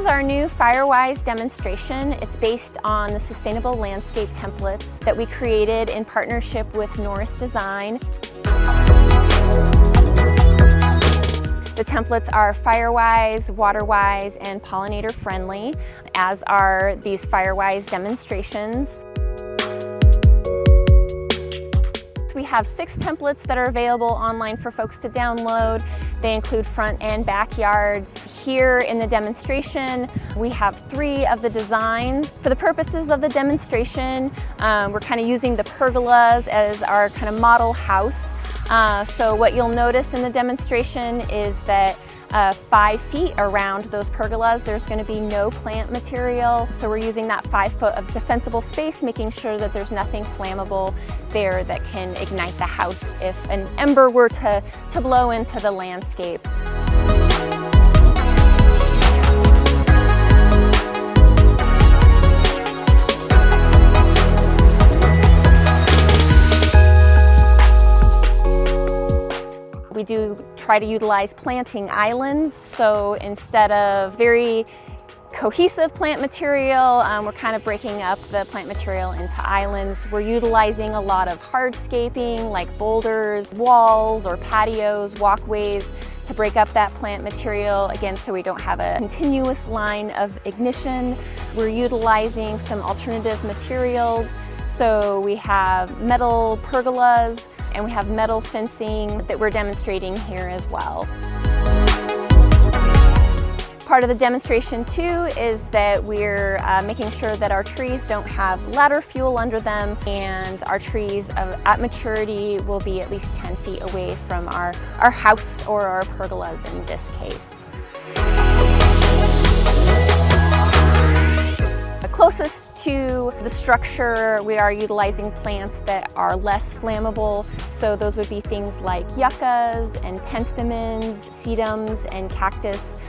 is our new Firewise demonstration. It's based on the sustainable landscape templates that we created in partnership with Norris Design. The templates are Firewise, Waterwise, and pollinator friendly, as are these Firewise demonstrations. We have 6 templates that are available online for folks to download. They include front and backyards. Here in the demonstration, we have 3 of the designs. For the purposes of the demonstration, we're kind of using the pergolas as our kind of model house. So what you'll notice in the demonstration is that 5 feet around those pergolas, there's going to be no plant material. So we're using that 5 foot of defensible space, making sure that there's nothing flammable there that can ignite the house if an ember were to blow into the landscape. We do try to utilize planting islands, so instead of very cohesive plant material, we're kind of breaking up the plant material into islands. We're utilizing a lot of hardscaping like boulders, walls or patios, walkways to break up that plant material, again, so we don't have a continuous line of ignition. We're utilizing some alternative materials, so we have metal pergolas, and we have metal fencing that we're demonstrating here as well. Part of the demonstration too is that we're making sure that our trees don't have ladder fuel under them, and our trees at maturity will be at least 10 feet away from our house or our pergolas in this case. Closest to the structure, we are utilizing plants that are less flammable. So those would be things like yuccas and penstemons, sedums, and cactus.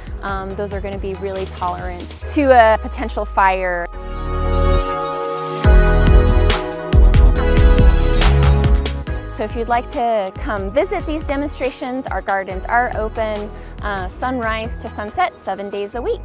Those are going to be really tolerant to a potential fire. So if you'd like to come visit these demonstrations, our gardens are open sunrise to sunset 7 days a week.